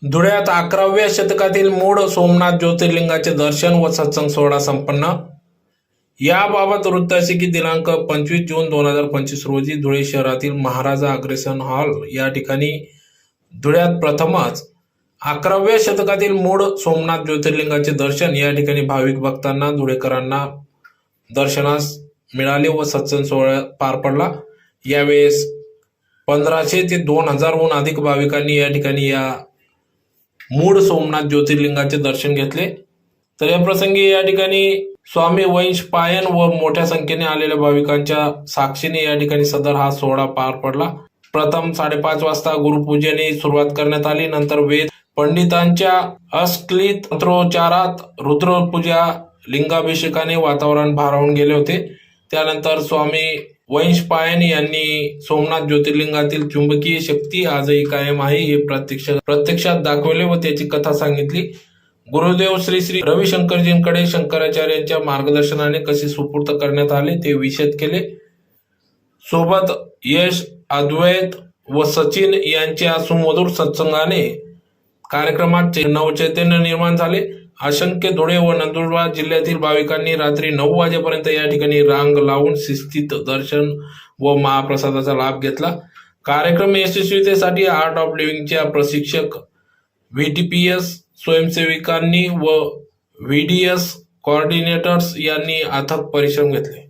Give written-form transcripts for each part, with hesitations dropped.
धुळ्यात 11व्या शतकातील मूळ सोमनाथ ज्योतिर्लिंगाचे दर्शन व सत्संग सोहळा संपन्न. याबाबत वृत्त असे की दिनांक 25 जून 2025 रोजी धुळे शहरातील महाराजा अग्रसेन हॉल या ठिकाणी धुळ्यात प्रथमच 11व्या शतकातील मूळ सोमनाथ ज्योतिर्लिंगाचे दर्शन या ठिकाणी भाविक भक्तांना धुळेकरांना दर्शनास मिळाले व सत्संग सोहळा पार पडला. यावेळेस 1500 ते 2000हून अधिक भाविकांनी या ठिकाणी या मूळ सोमनाथ ज्योतिर्लिंगाचे दर्शन घेतले. तर या प्रसंगी या ठिकाणी स्वामी वंश पायन व मोठ्या संख्येने आलेल्या भाविकांच्या साक्षीने या ठिकाणी सदर हा सोहळा पार पडला. प्रथम 5:30 वाजता गुरुपूजेने सुरुवात करण्यात आली. नंतर वेद पंडितांच्या अस्खलित मंत्रोच्चारात रुद्रपूजा लिंगाभिषेकाने वातावरण भारावून गेले होते. त्यानंतर स्वामी वंश पायन यांनी सोमनाथ ज्योतिर्लिंगातील चुंबकीय शक्ती आजही कायम आहे हे प्रत्यक्षात दाखवले व त्याची कथा सांगितली. गुरुदेव श्री श्री रविशंकरजींकडे शंकराचार्यांच्या मार्गदर्शनाने कसे सुपूर्त करण्यात आले ते विशद केले. सोबत यश, अद्वैत व सचिन यांच्या सुमधुर सत्संगाने कार्यक्रमात नवचैतन्य निर्माण झाले. असंख्य धुळे व नंदुरबार जिल्ह्यातील भाविकांनी रात्री 9 वाजेपर्यंत या ठिकाणी रांग लावून शिस्तीत दर्शन व महाप्रसादाचा लाभ घेतला. कार्यक्रम यशस्वीतेसाठी आर्ट ऑफ लिव्हिंगच्या प्रशिक्षक, व्हीटीपीएस स्वयंसेविकांनी व व्हीडीएस कोऑर्डिनेटर्स यांनी अथक परिश्रम घेतले.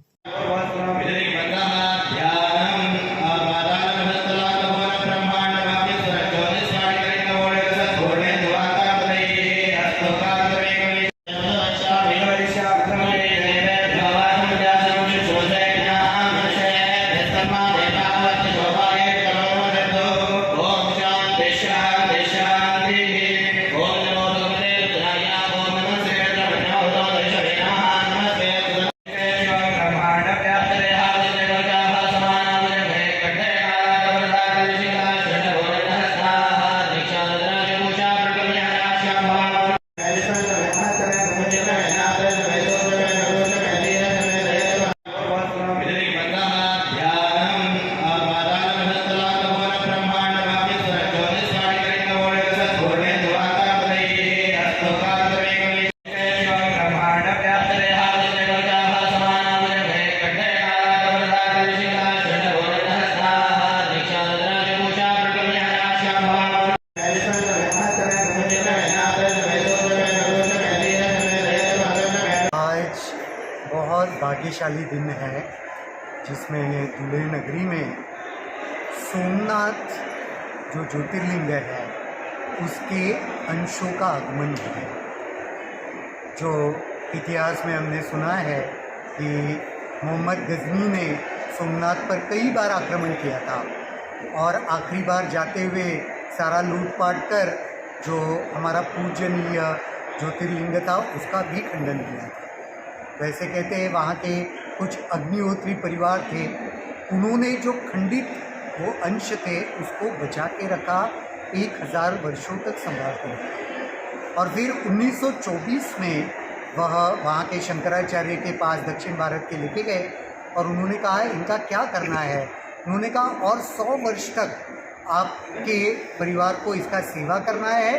बहुत भाग्यशाली दिन है जिसमें धुले नगरी में सोमनाथ जो ज्योतिर्लिंग है उसके अंशों का आगमन है। जो इतिहास में हमने सुना है कि मोहम्मद गजनी ने सोमनाथ पर कई बार आक्रमण किया था और आखिरी बार जाते हुए सारा लूटपाट कर जो हमारा पूजनीय ज्योतिर्लिंग था उसका भी खंडन किया था। वैसे कहते हैं वहाँ के कुछ अग्निहोत्री परिवार थे, उन्होंने जो खंडित वो अंश थे उसको बचा के रखा, 1000 वर्षों तक संभाल कर रखा। और फिर 1924 में वह वहाँ के शंकराचार्य के पास दक्षिण भारत के लेके गए और उन्होंने कहा इनका क्या करना है। उन्होंने कहा और 100 वर्ष तक आपके परिवार को इसका सेवा करना है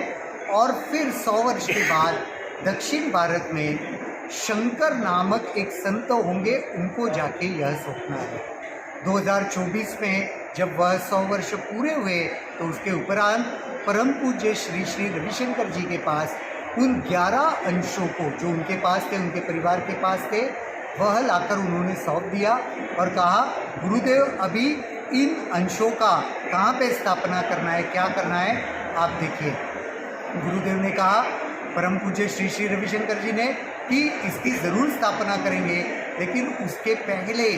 और फिर 100 वर्ष के बाद दक्षिण भारत में शंकर नामक एक संत होंगे, उनको जाके यह सौंपना है। 2024 में जब वह 100 वर्ष पूरे हुए तो उसके उपरांत परम पूज्य श्री श्री रविशंकर जी के पास उन 11 अंशों को जो उनके पास थे, उनके परिवार के पास थे, वह लाकर उन्होंने सौंप दिया और कहा गुरुदेव अभी इन अंशों का कहाँ पे स्थापना करना है, क्या करना है आप देखिए। गुरुदेव ने कहा, परम पूज्य श्री श्री रविशंकर जी ने कि इसकी ज़रूर स्थापना करेंगे, लेकिन उसके पहले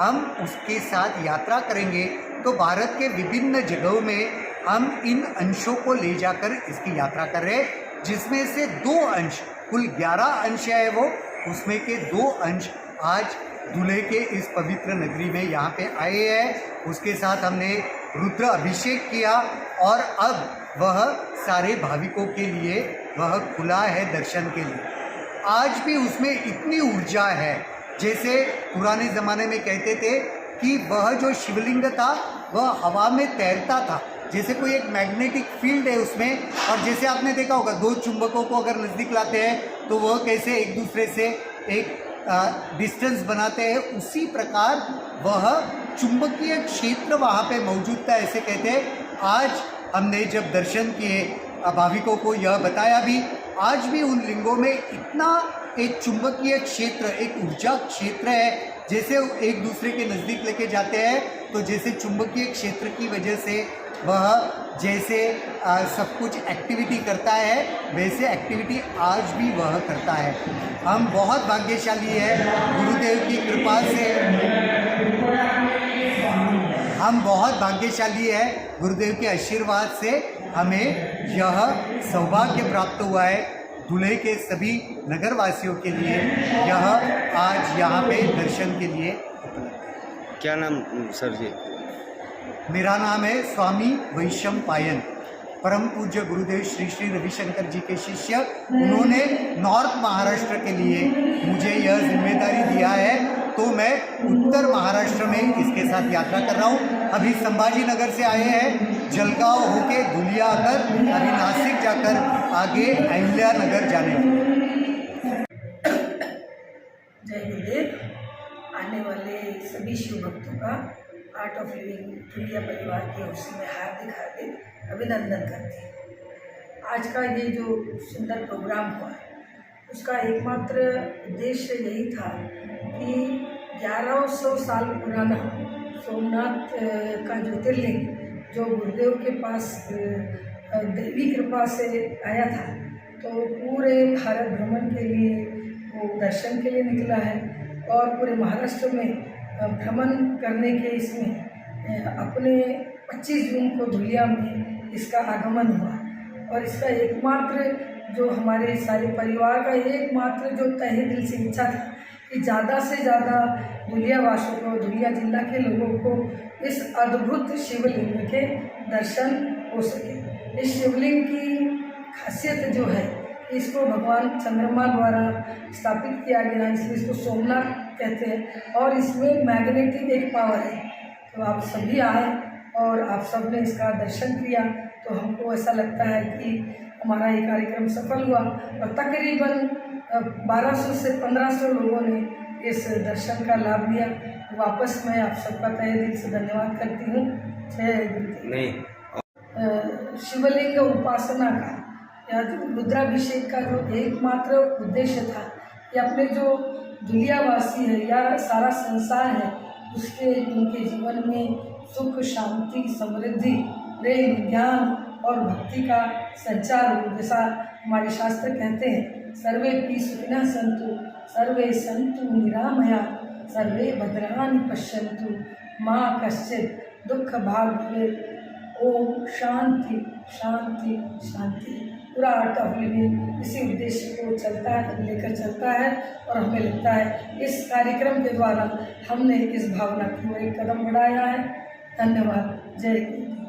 हम उसके साथ यात्रा करेंगे तो भारत के विभिन्न जगहों में हम इन अंशों को ले जाकर इसकी यात्रा कर रहे हैं, जिसमें से 2 अंश, कुल 11 अंश है वो, उसमें के 2 अंश आज दूल्हे के इस पवित्र नगरी में यहाँ पे आए हैं। उसके साथ हमने रुद्र अभिषेक किया और अब वह सारे भाविकों के लिए वह खुला है दर्शन के लिए। आज भी उसमें इतनी ऊर्जा है, जैसे पुराने ज़माने में कहते थे कि वह जो शिवलिंग था वह हवा में तैरता था, जैसे कोई एक मैग्नेटिक फील्ड है उसमें, और जैसे आपने देखा होगा दो चुंबकों को अगर नज़दीक लाते हैं तो वह कैसे एक दूसरे से एक डिस्टेंस बनाते हैं, उसी प्रकार वह चुंबकीय क्षेत्र वहाँ पे मौजूद था, ऐसे कहते हैं। आज हमने जब दर्शन किए, भाविकों को यह बताया भी, आज भी उन लिंगों में इतना एक चुंबकीय क्षेत्र, एक ऊर्जा क्षेत्र है। जैसे एक दूसरे के नज़दीक लेके जाते हैं तो जैसे चुंबकीय क्षेत्र की वजह से वह जैसे सब कुछ एक्टिविटी करता है, वैसे एक्टिविटी आज भी वह करता है। हम बहुत भाग्यशाली है, गुरुदेव की कृपा से हम बहुत भाग्यशाली है, गुरुदेव के आशीर्वाद से हमें यह सौभाग्य प्राप्त हुआ है। दूल्हे के सभी नगरवासियों के लिए यह आज यहाँ पे दर्शन के लिए उपलब्ध है। क्या नाम सर जी? मेरा नाम है स्वामी वैशम पायन, परम पूज्य गुरुदेव श्री श्री रविशंकर जी के शिष्य। उन्होंने नॉर्थ महाराष्ट्र के लिए मुझे यह जिम्मेदारी दिया है, तो मैं उत्तर महाराष्ट्र में इसके साथ यात्रा कर रहा हूँ। अभी संभाजी नगर से आए हैं, जलगांव होके धुलिया आकर अभी नासिक जाकर आगे अहिल्या नगर जाने वाले। जय गुरुदेव। आने वाले सभी शिव भक्तों का आर्ट ऑफ लिविंग धुलिया परिवार की ओर से मैं हार्दिक अभिनंदन करती हूँ। आज का ये जो सुंदर प्रोग्राम हुआ, उसका एकमात्र उद्देश्य यही था कि 1100 साल पुराना सोमनाथ का ज्योतिर्लिंग जो गुरुदेव के पास दैवी कृपा से आया था, तो पूरे भारत भ्रमण के लिए वो दर्शन के लिए निकला है और पूरे महाराष्ट्र में भ्रमण करने के इसमें अपने 25 जून को धुलिया में इसका आगमन हुआ। और इसका एकमात्र जो हमारे सारे परिवार का एकमात्र जो तहे दिल से इच्छा था कि ज़्यादा से ज़्यादा धुलिया वासियों को, धुलिया जिला के लोगों को इस अद्भुत शिवलिंग के दर्शन हो सके। इस शिवलिंग की खासियत जो है, इसको भगवान चंद्रमा द्वारा स्थापित किया गया है, इसलिए इसको सोमनाथ कहते हैं। और इसमें मैग्नेटिक एक पावर है। तो आप सभी आए और आप सब ने इसका दर्शन किया, तो हमको ऐसा लगता है कि हमारा ये कार्यक्रम सफल हुआ। और तकरीबन 1200 से 1500 लोगों ने इस दर्शन का लाभ लिया। वापस मैं आप सबका तहे दिल से धन्यवाद करती हूँ। जय गुरुदेव। शिवलिंग उपासना का या रुद्राभिषेक का जो एकमात्र उद्देश्य था कि अपने जो धुलियावासी है या सारा संसार है, उसके उनके जीवन में सुख, शांति, समृद्धि, प्रेम, ज्ञान और भक्ति का संचार हो। जैसा हमारे शास्त्र कहते हैं, सर्वे पी सुखिनः सन्तु, सर्वे सन्तु निरामया, सर्वे भद्राणि पश्यन्तु, माँ कश्चित् दुःख भाग् भवेत्। ओम शांति शांति शांति। पूरा आर्ट ऑफ लिविंग इसी उद्देश्य को चलता है, लेकर चलता है। और हमें लगता है इस कार्यक्रम के द्वारा हमने इस भावना की ओर एक कदम बढ़ाया है। धन्यवाद। जय हिंद।